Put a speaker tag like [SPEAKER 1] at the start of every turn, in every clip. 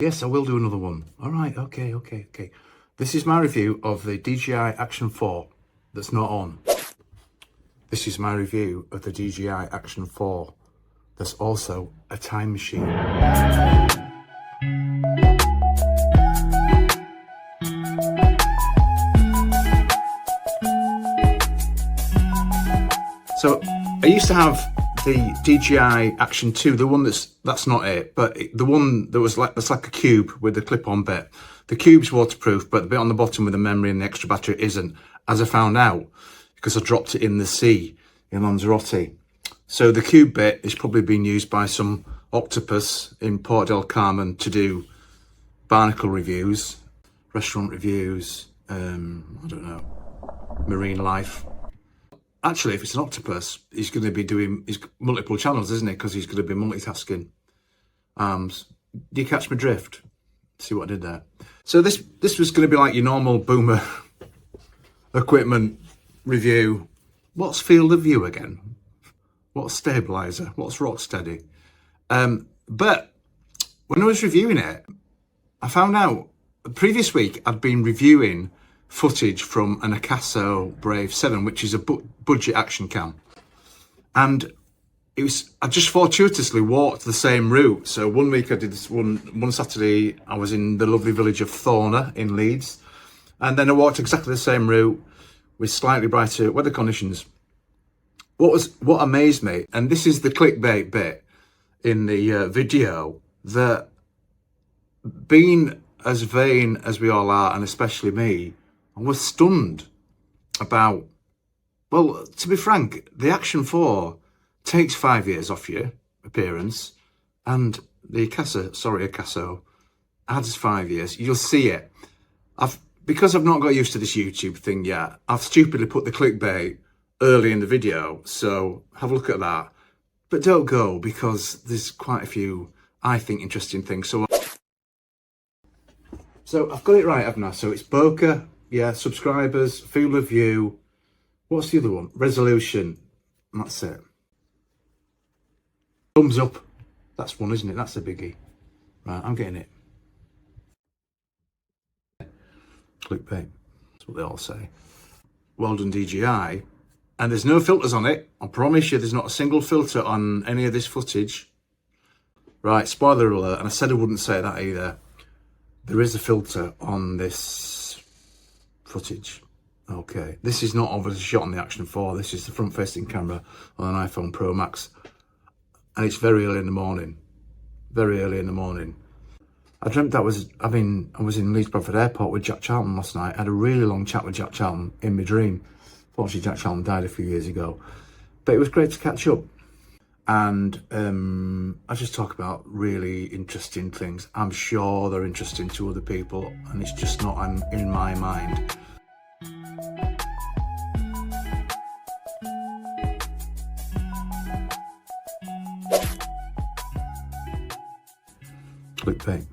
[SPEAKER 1] Yes, I will do another one. All right, okay. This is my review of the DJI Action 4 that's not on. This is my review of the DJI Action 4 that's also a time machine. So I used to have the DJI Action 2, the one that's not it, but the one that was that's like a cube with the clip-on bit. The cube's waterproof, but the bit on the bottom with the memory and the extra battery isn't, as I found out, because I dropped it in the sea in Lanzarote. So the cube bit is probably being used by some octopus in Port del Carmen to do barnacle reviews, restaurant reviews, I don't know, marine life. Actually, if it's an octopus, he's going to be doing multiple channels, isn't he? Because he's going to be multitasking. Do you catch my drift? See what I did there? So this was going to be like your normal boomer equipment review. What's field of view again? What's stabilizer? What's Rocksteady? But when I was reviewing it, I found out the previous week I'd been reviewing footage from an Akaso Brave 7, which is a budget action cam, and I just fortuitously walked the same route. So one week I did this one Saturday, I was in the lovely village of Thorner in Leeds, and then I walked exactly the same route with slightly brighter weather conditions. What amazed me, and this is the clickbait bit in the video, that being as vain as we all are, and especially me, I was stunned about, well, to be frank, the Action 4 takes 5 years off your appearance, and the Akaso adds 5 years. You'll see it. Because I've not got used to this YouTube thing yet, I've stupidly put the clickbait early in the video, so have a look at that. But don't go, because there's quite a few, I think, interesting things. So I've got it right, haven't I? So it's bokeh. Yeah, subscribers, field of view. What's the other one? Resolution. That's it. Thumbs up. That's one, isn't it? That's a biggie. Right, I'm getting it. Clickbait. That's what they all say. Well done, DJI. And there's no filters on it. I promise you there's not a single filter on any of this footage. Right, spoiler alert. And I said I wouldn't say that either. There is a filter on this footage. Okay, this is not obviously shot on the Action 4. This is the front-facing camera on an iPhone Pro Max, and it's very early in the morning. Very early in the morning. I dreamt I was in Leeds Bradford Airport with Jack Charlton last night. I had a really long chat with Jack Charlton in my dream. Fortunately, Jack Charlton died a few years ago, but it was great to catch up. And I just talk about really interesting things. I'm sure they're interesting to other people, and it's just not in my mind. Clickbait.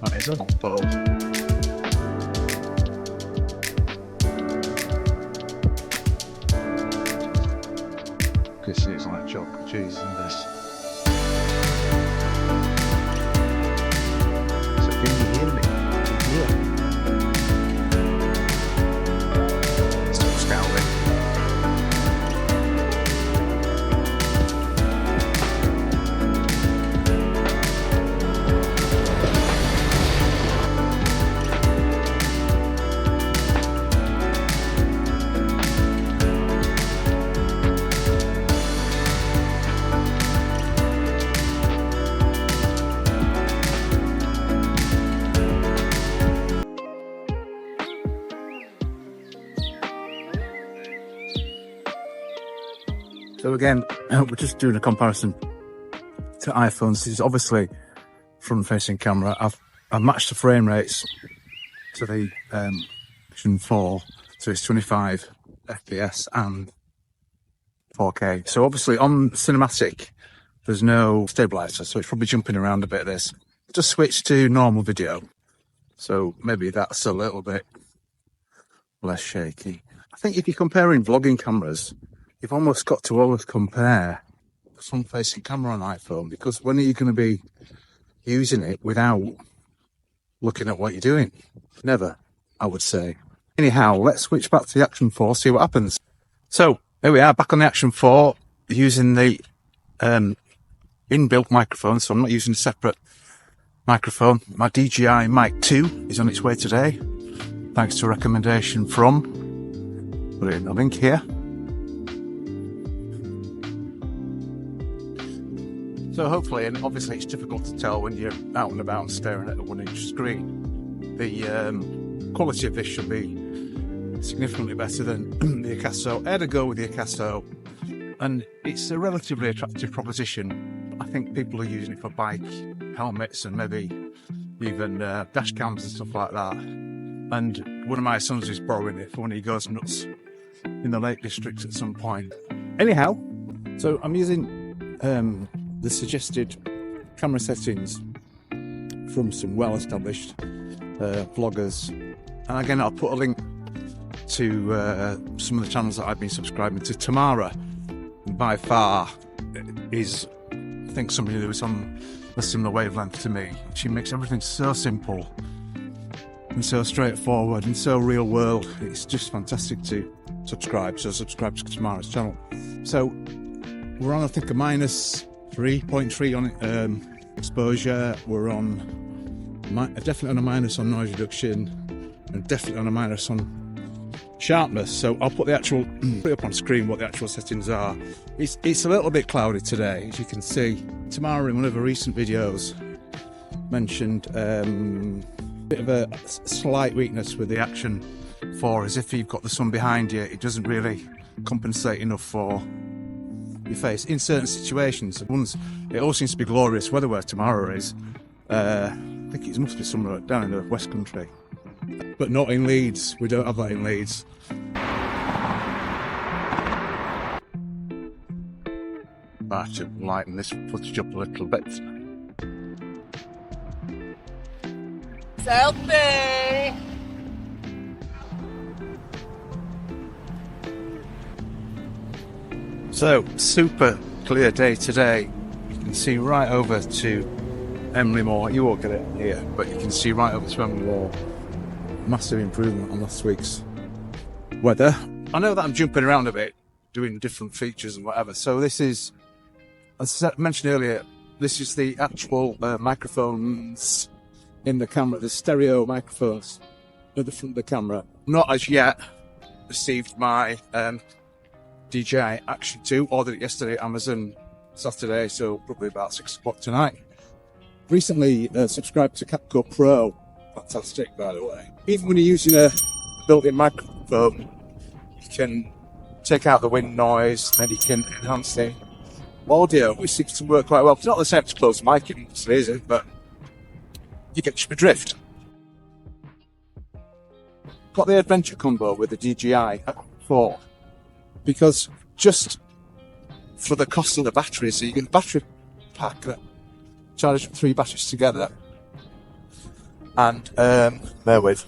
[SPEAKER 1] That is a bow.
[SPEAKER 2] focus, and it's like chalk and cheese and this. So can you hear me? Yeah. Still scowling.
[SPEAKER 1] So again, we're just doing a comparison to iPhones. This is obviously front-facing camera. I've matched the frame rates to the Action 4, so it's 25 FPS and 4K. So obviously on cinematic, there's no stabilizer, so it's probably jumping around a bit. This just switch to normal video, so maybe that's a little bit less shaky. I think if you're comparing vlogging cameras, you've almost got to always compare the front-facing camera on iPhone, because when are you going to be using it without looking at what you're doing? Never, I would say. Anyhow, let's switch back to the Action 4, see what happens. So, there we are, back on the Action 4, using the inbuilt microphone, so I'm not using a separate microphone. My DJI Mic 2 is on its way today, thanks to a recommendation from, put it in the link here. So hopefully, and obviously it's difficult to tell when you're out and about and staring at a 1-inch screen, the quality of this should be significantly better than the Acaso. I had a go with the Acaso, and it's a relatively attractive proposition. I think people are using it for bike helmets and maybe even dash cams and stuff like that. And one of my sons is borrowing it for when he goes nuts in the Lake District at some point. Anyhow, so I'm using the suggested camera settings from some well-established vloggers, and again I'll put a link to some of the channels that I've been subscribing to. Tamara, by far, is I think somebody who is on a similar wavelength to me. She makes everything so simple and so straightforward and so real world. It's just fantastic to subscribe. So subscribe to Tamara's channel. So we're on, I think, a minus 3.3 on exposure. We're on definitely on a minus on noise reduction, and definitely on a minus on sharpness. So I'll put the actual put up on screen what the actual settings are. It's a little bit cloudy today, as you can see. Tamara in one of her recent videos mentioned a bit of a slight weakness with the Action 4, as if you've got the sun behind you, it doesn't really compensate enough for your face in certain situations. It all seems to be glorious weather where Tamara is. I think it must be somewhere down in the West Country, but not in Leeds. We don't have that in Leeds. I should lighten this footage up a little bit.
[SPEAKER 3] Selfie!
[SPEAKER 1] So, super clear day today. You can see right over to Emily Moor. You won't get it here, but you can see right over to Emily Moor. Massive improvement on last week's weather. I know that I'm jumping around a bit, doing different features and whatever. So this is, as I mentioned earlier, this is the actual microphones in the camera, the stereo microphones at the front of the camera. Not as yet received my DJI Action 2. Ordered it yesterday, Amazon, Saturday, so probably about 6 o'clock tonight. Recently subscribed to Capco Pro. Fantastic, by the way. Even when you're using a built-in microphone, you can take out the wind noise and you can enhance the audio, which seems to work quite well. It's not the same as close mic, is it? But you get the drift. Got the adventure combo with the DJI 4 because just for the cost of the battery, so you get a battery pack that charges 3 batteries together. And bear with.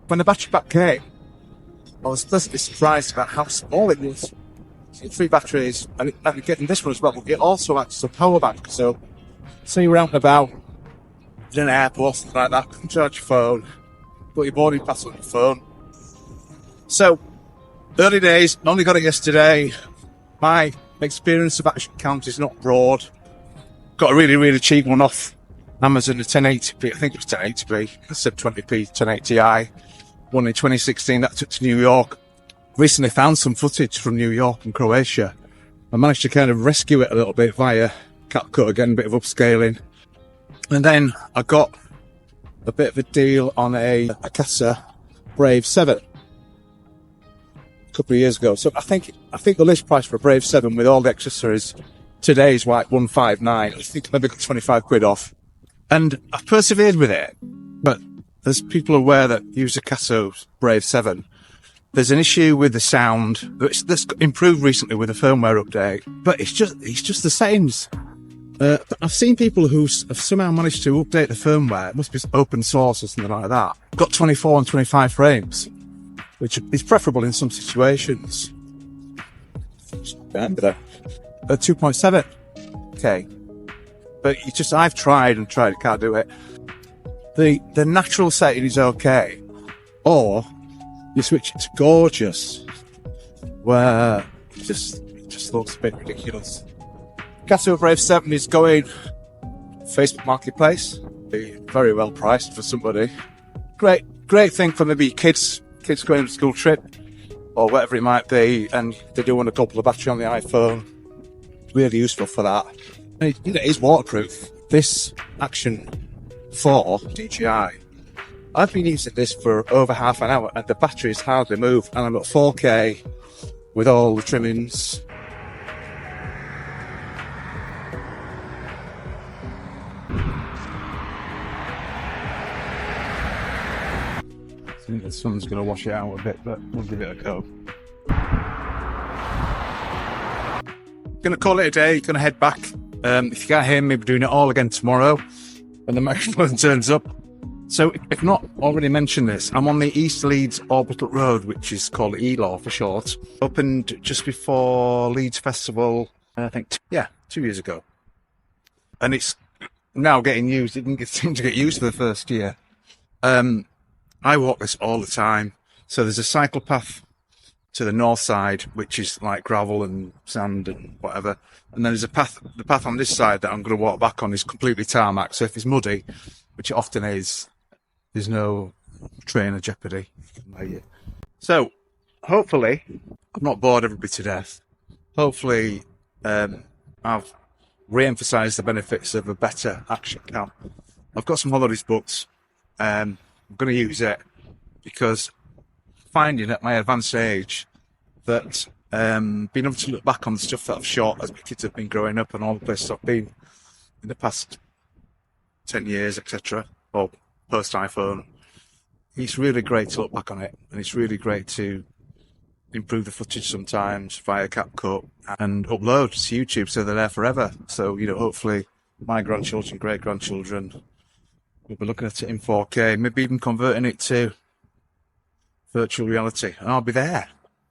[SPEAKER 1] When the battery pack came, I was pleasantly surprised about how small it was.
[SPEAKER 3] So 3 batteries, and getting this one as well, it also acts as a power bank. So, say you're out and about, in an airport, something like that, you can charge your phone, put your boarding pass on your phone. So, early days, only got it yesterday. My experience of Action Count is not broad. Got a really, really cheap one off Amazon, a 1080p, I think it was 1080p, I said 20p, 1080i. One in 2016 that I took to New York. Recently found some footage from New York and Croatia. I managed to kind of rescue it a little bit via CapCut again, a bit of upscaling. And then I got a bit of a deal on a Casa Brave 7 a couple of years ago. So I think the list price for a Brave 7 with all the accessories today is like 159. I think maybe got 25 quid off. And I've persevered with it, but there's people aware that use a Casa Brave 7. There's an issue with the sound that's improved recently with a firmware update, but it's just the settings. I've seen people who have somehow managed to update the firmware. It must be open source or something like that. Got 24 and 25 frames, which is preferable in some situations. At 2.7. Okay. But I've tried and tried, can't do it. The natural setting is okay. Or you switch it to gorgeous, where it just looks a bit ridiculous. Casa Brave 7 is going Facebook Marketplace. Very well priced for somebody. Great thing for maybe kids going on a school trip or whatever it might be, and they do want to couple the battery on the iPhone. Really useful for that. And it is waterproof. This Action 4 DJI, I've been using this for over half an hour and the batteries hardly move, and I'm at 4K with all the trimmings. I think the sun's going to wash it out a bit, but we'll give it a go. Going to call it a day, going to head back. If you can't hear me, we're doing it all again tomorrow when the microphone turns up. So, if not already mentioned this, I'm on the East Leeds Orbital Road, which is called ELAW for short. Opened just before Leeds Festival, I think, 2 years ago. And it's now getting used. It didn't seem to get used for the first year. I walk this all the time. So there's a cycle path to the north side, which is like gravel and sand and whatever. And then there's the path on this side that I'm going to walk back on is completely tarmac. So if it's muddy, which it often is, there's no train or jeopardy. So hopefully, I've not bored everybody to death. Hopefully, I've re-emphasised the benefits of a better Action cam. I've got some holidays booked. I'm going to use it because finding at my advanced age that being able to look back on the stuff that I've shot as my kids have been growing up and all the places I've been in the past 10 years, etc., or post iPhone, it's really great to look back on it, and it's really great to improve the footage sometimes via CapCut and upload to YouTube so they're there forever. So, hopefully my grandchildren, great-grandchildren will be looking at it in 4K, maybe even converting it to virtual reality, and I'll be there,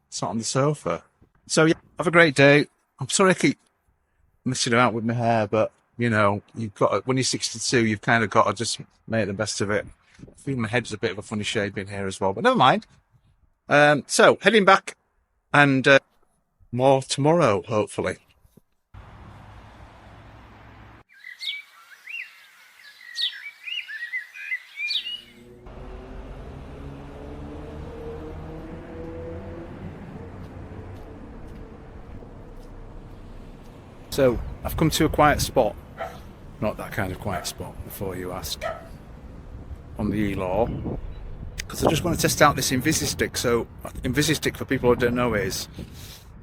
[SPEAKER 3] sat on the sofa. So yeah, have a great day. I'm sorry I keep messing about with my hair, but you've got when you're 62, you've kind of got to just make the best of it. I feel my head's a bit of a funny shape in here as well, but never mind. So heading back, and more tomorrow, hopefully. So, I've come to a quiet spot, not that kind of quiet spot, before you ask, on the ELAW, because I just want to test out this InvisiStick. So, InvisiStick, for people who don't know, it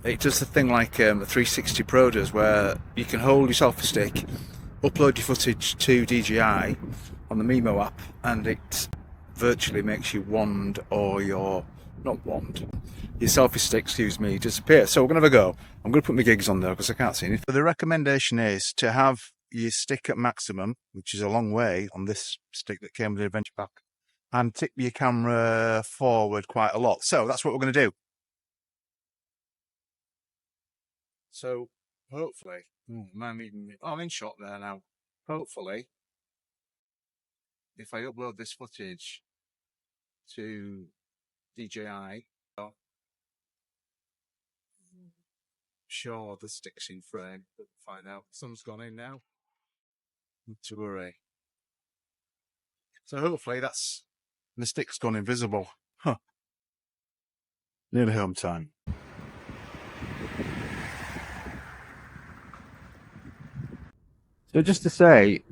[SPEAKER 3] does the thing like a 360 Pro does, where you can hold your selfie stick, upload your footage to DJI on the Mimo app, and it virtually makes you wand, or your selfie stick, disappear. So we're going to have a go. I'm going to put my gigs on there because I can't see anything. So the recommendation is to have your stick at maximum, which is a long way on this stick that came with the Adventure Pack, and tip your camera forward quite a lot. So that's what we're going to do. So hopefully, I'm in shot there now. Hopefully, if I upload this footage to DJI, sure the stick's in frame. But find out. Sun's gone in now. Not to worry. So hopefully that's the stick's gone invisible. Huh. Nearly home time. So just to say,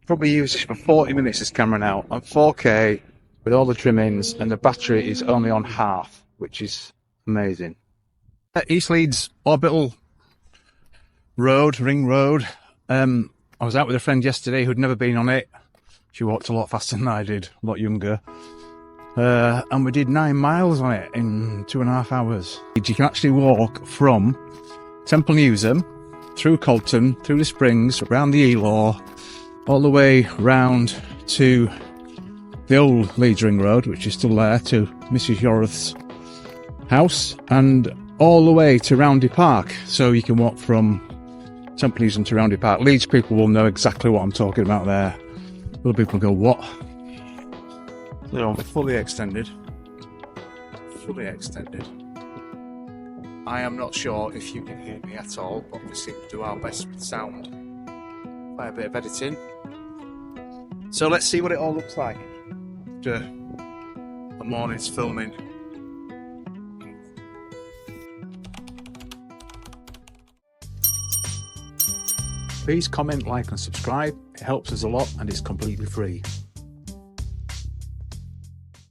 [SPEAKER 3] probably use this for 40 minutes, this camera now, on 4K with all the trimmings, and the battery is only on half, which is amazing. East Leeds Orbital Road, Ring Road. I was out with a friend yesterday who'd never been on it. She walked a lot faster than I did, a lot younger. And we did 9 miles on it in 2.5 hours. You can actually walk from Temple Newsham, through Colton, through the Springs, around the Elaw, all the way round to the old Leeds Ring Road, which is still there, to Mrs. Yoreth's house, and all the way to Roundy Park. So you can walk from Temple Newsham to Roundy Park. Leeds people will know exactly what I'm talking about there. Other people go, what? So fully extended. Fully extended. I am not sure if you can hear me at all, but obviously we do our best with sound by a bit of editing. So let's see what it all looks like after a morning's filming. Please comment, like and subscribe. It helps us a lot and it's completely free.